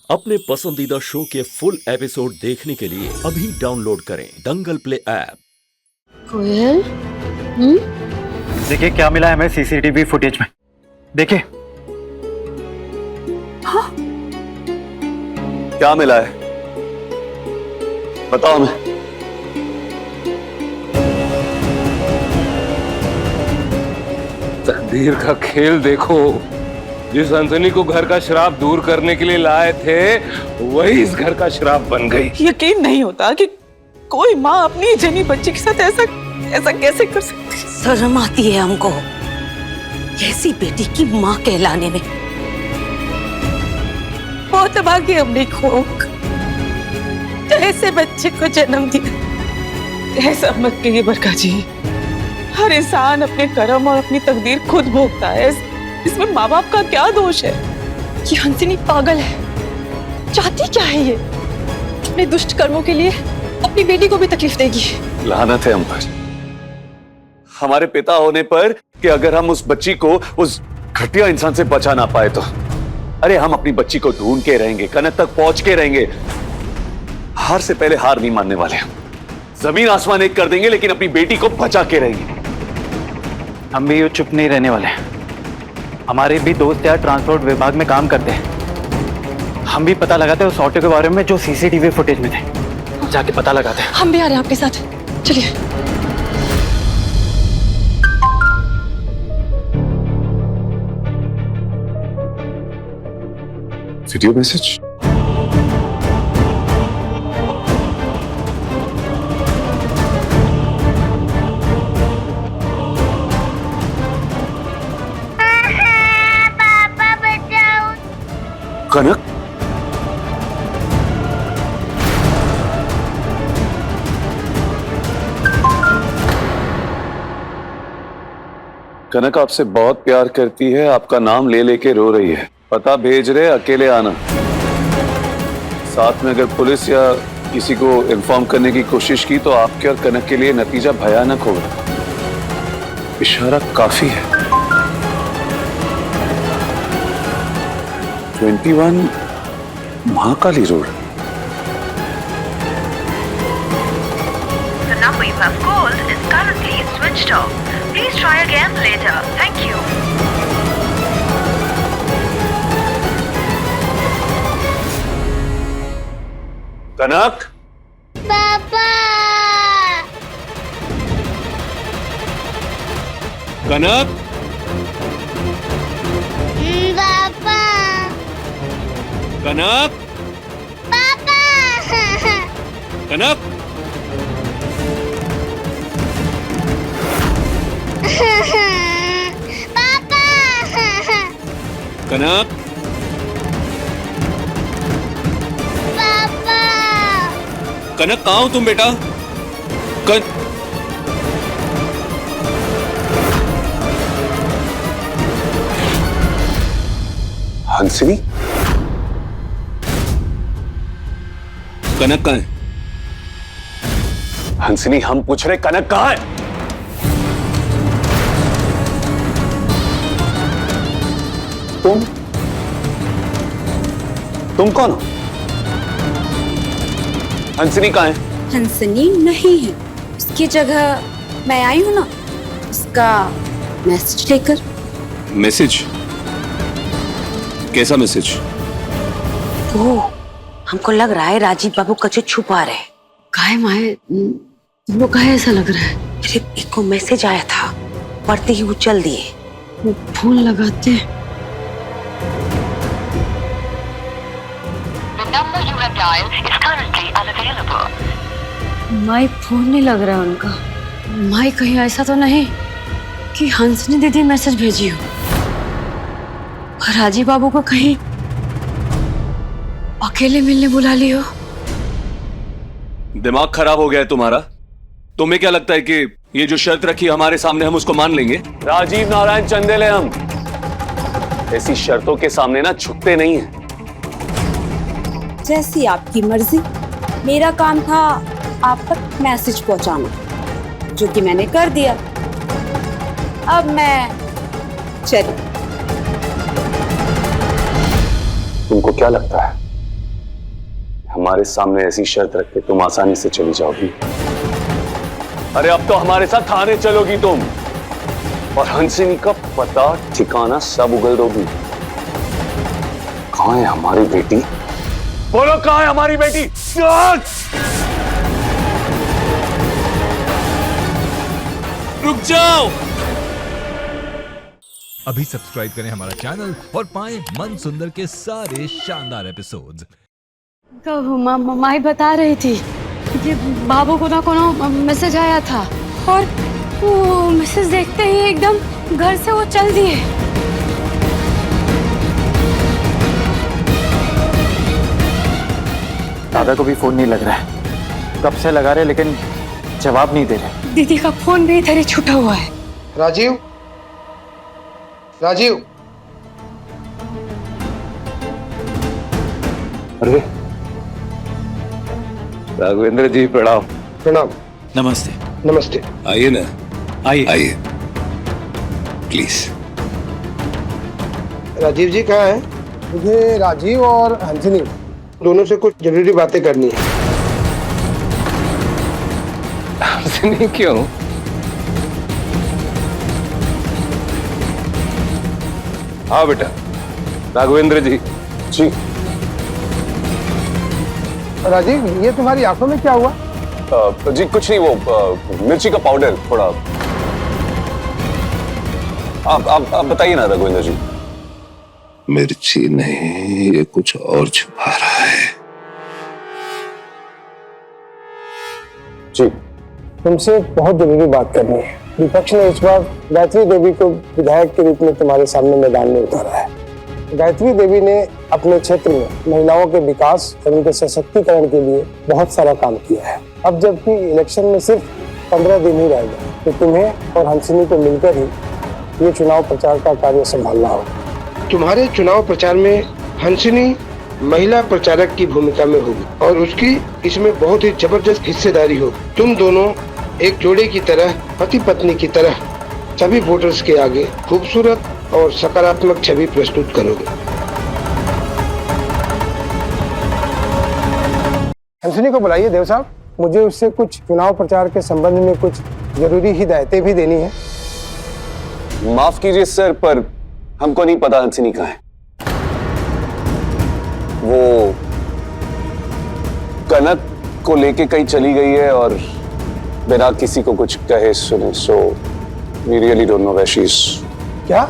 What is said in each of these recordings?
अपने पसंदीदा शो के फुल एपिसोड देखने के लिए अभी डाउनलोड करें दंगल प्ले ऐप। कोयल, देखिए क्या मिला है हमें सीसीटीवी फुटेज में। देखिए। हाँ? क्या मिला है बताओ हमें। तकदीर का खेल देखो। जिस हंसनी को घर का श्राप दूर करने के लिए लाए थे वही इस घर का श्राप बन गई। यकीन नहीं होता कि कोई माँ अपनी जनी बच्ची के साथ ऐसा ऐसा कैसे कर सकती। शर्म आती है हमको ऐसी बेटी की माँ कहलाने में। बहुत भाग्य हमने खोक ऐसे बच्चे को जन्म दिया। ऐसा मत कहिए बरका जी, हर इंसान अपने कर्म और अपनी तकदीर खुद भोगता है। इसमें माँ बाप का क्या दोष है। ये हंसिनी पागल है। चाहती क्या है ये? अपने दुष्ट कर्मों के लिए अपनी बेटी को भी तकलीफ देगी। लानत है हम पर, हमारे पिता होने पर, कि अगर हम उस बच्ची को उस घटिया इंसान से बचा ना पाए तो। अरे हम अपनी बच्ची को ढूंढ के रहेंगे, कनक तक पहुंच के रहेंगे। हार से पहले हार नहीं मानने वाले हम। जमीन आसमान एक कर देंगे लेकिन अपनी बेटी को बचा के रहेंगे। हम भी चुप नहीं रहने वाले हैं। हमारे भी दोस्त यार ट्रांसपोर्ट विभाग में काम करते हैं। हम भी पता लगाते हैं उस ऑटो के बारे में जो सीसीटीवी फुटेज में थे। जाके पता लगाते हैं। हम भी आ रहे हैं आपके साथ, चलिए। Video message. कनक, कनक आपसे बहुत प्यार करती है, आपका नाम ले लेके रो रही है। पता भेज रहे, अकेले आना। साथ में अगर पुलिस या किसी को इन्फॉर्म करने की कोशिश की तो आपके और कनक के लिए नतीजा भयानक होगा। इशारा काफी है। 21 Mahakali road. The number you have called is currently switched off. Please try again later. Thank you. कनक, पापा, कनक, पापा, कनक, पापा, कनक, पापा, कनक, पापा। कनक कहाँ हो तुम बेटा? हंसिनी, कनक कहाँ है? हंसिनी, हम पूछ रहे कनक कहाँ है? तुम कौन हो? हंसिनी कहाँ है? हंसनी नहीं है, उसकी जगह मैं आई हूँ ना, उसका मैसेज लेकर। मैसेज? कैसा मैसेज? वो हमको लग रहा है राजीव बाबू कुछ छुपा रहे। काहे माए, तुमको काहे ऐसा लग रहा है? अरे एक को मैसेज आया था, पढ़ते ही वो चल दिए। वो फोन लगाते। The number you have dialed is currently unavailable. My phone नहीं लग रहा है उनका। माई कहीं ऐसा तो नहीं कि हंसनी दीदी मैसेज भेजी हो और राजीव बाबू को कहीं अकेले मिलने बुला ली हो। दिमाग खराब हो गया है तुम्हारा? तुम्हें क्या लगता है कि ये जो शर्त रखी हमारे सामने हम उसको मान लेंगे? राजीव नारायण चंदेल है हम। ऐसी शर्तों के सामने ना झुकते नहीं है। जैसी आपकी मर्जी। मेरा काम था आप तक मैसेज पहुंचाना, जो कि मैंने कर दिया। अब मैं चली। तुमको क्या लगता है हमारे सामने ऐसी शर्त रख के तुम आसानी से चली जाओगी? अरे अब तो हमारे साथ थाने चलोगी तुम, और हंसिनी का पता ठिकाना सब उगल दोगी। कहां है हमारी बेटी? बोलो, कहां है हमारी बेटी? रुक जाओ। अभी सब्सक्राइब करें हमारा चैनल और पाएं मन सुंदर के सारे शानदार एपिसोड्स। तो माई बता रही थी कि बाबू को ना कोनो मैसेज आया था और वो मैसेज देखते ही एकदम घर से वो चल दिए। दादा को भी फोन नहीं लग रहा है, कब से लगा रहे लेकिन जवाब नहीं दे रहे। दीदी का फोन भी इधर ही छूटा हुआ है। राजीव, राजीव। अरे राघवेंद्र जी प्रणाम। प्रणाम। नमस्ते। नमस्ते। आइए ना, आइए आइए प्लीज। राजीव जी कहाँ हैं? मुझे राजीव और हंसिनी दोनों से कुछ जरूरी बातें करनी है। हंसिनी क्यों? हाँ बेटा। राघवेंद्र जी। जी। राजीव, ये तुम्हारी आंखों में क्या हुआ? जी कुछ नहीं, वो मिर्ची का पाउडर थोड़ा। आप बताइए ना रघुवेंद्र जी। मिर्ची नहीं, ये कुछ और छुपा रहा है। जी। तुमसे बहुत जरूरी बात करनी है। विपक्ष ने इस बार गायत्री देवी को विधायक के रूप में तुम्हारे सामने मैदान में उतारा है। गायत्री देवी ने अपने क्षेत्र में महिलाओं के विकास और उनके सशक्तिकरण के लिए बहुत सारा काम किया है। अब जबकि इलेक्शन में सिर्फ 15 दिन ही रह गए, तो तुम्हें और हंसिनी को मिलकर ही ये चुनाव प्रचार का कार्य संभालना होगा। तुम्हारे चुनाव प्रचार में हंसिनी महिला प्रचारक की भूमिका में होगी और उसकी इसमें बहुत ही जबरदस्त हिस्सेदारी होगी। तुम दोनों एक जोड़े की तरह, पति पत्नी की तरह सभी वोटर्स के आगे खूबसूरत और सकारात्मक छवि प्रस्तुत करोगे। हंसिनी को बुलाइए देव साहब, मुझे उससे कुछ चुनाव प्रचार के संबंध में कुछ जरूरी हिदायतें भी देनी है। माफ कीजिए सर, पर हमको नहीं पता हंसिनी कहाँ है। वो कनक को लेके कहीं चली गई है और बिना किसी को कुछ कहे सुने, so we really don't know where she is. क्या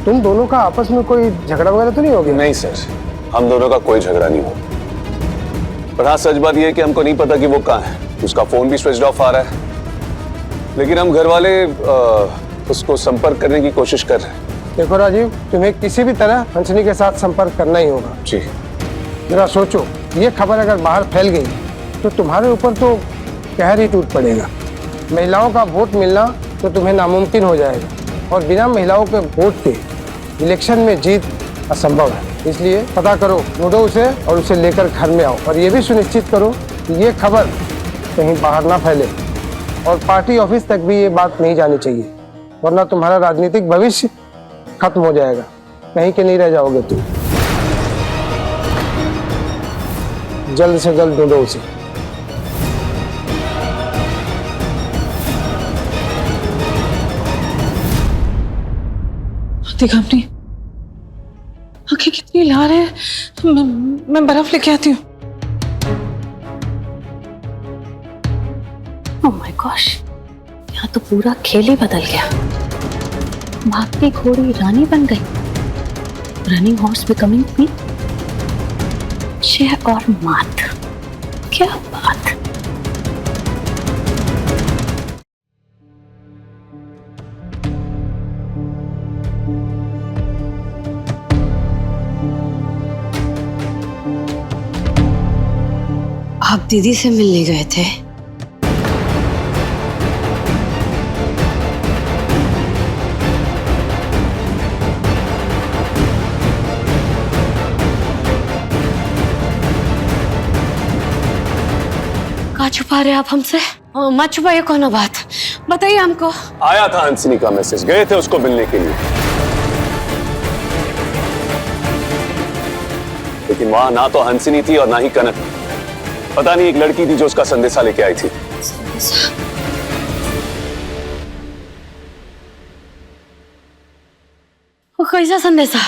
तुम दोनों का आपस में कोई झगड़ा वगैरह तो नहीं हो गया? नहीं सर, हम दोनों का कोई झगड़ा नहीं हुआ, पर हाँ सच बात यह है कि हमको नहीं पता कि वो कहाँ है। उसका फोन भी स्विच ऑफ आ रहा है, लेकिन हम घर वाले उसको संपर्क करने की कोशिश कर रहे हैं। देखो राजीव, तुम्हें किसी भी तरह हंसिनी के साथ संपर्क करना ही होगा। जी। जरा सोचो, ये खबर अगर बाहर फैल गई तो तुम्हारे ऊपर तो कहर ही टूट पड़ेगा। महिलाओं का वोट मिलना तो तुम्हें नामुमकिन हो जाएगा और बिना महिलाओं के वोट के इलेक्शन में जीत असंभव है। इसलिए पता करो, ढूंढो उसे और उसे लेकर घर में आओ, और ये भी सुनिश्चित करो कि ये खबर कहीं बाहर ना फैले और पार्टी ऑफिस तक भी ये बात नहीं जानी चाहिए, वरना तुम्हारा राजनीतिक भविष्य खत्म हो जाएगा, कहीं के नहीं रह जाओगे तुम। जल्द से जल्द ढूंढो उसे। देखा आपने आंखें कितनी लाल है। मैं बर्फ लेके आती हूँ। ओह माय गॉश, यहाँ तो पूरा खेल ही बदल गया। भागती घोड़ी रानी बन गई, रनिंग हॉर्स बिकमिंग क्वीन। जय और मात, क्या बात। आप दीदी से मिलने गए थे? कहाँ छुपा रहे आप हमसे? मत छुपाइए, कोनो बात बताइए हमको। आया था हंसिनी का मैसेज, गए थे उसको मिलने के लिए, लेकिन वहां ना तो हंसिनी थी और ना ही कनक। पता नहीं, एक लड़की थी जो उसका संदेशा लेके आई थी। वो कैसा संदेशा?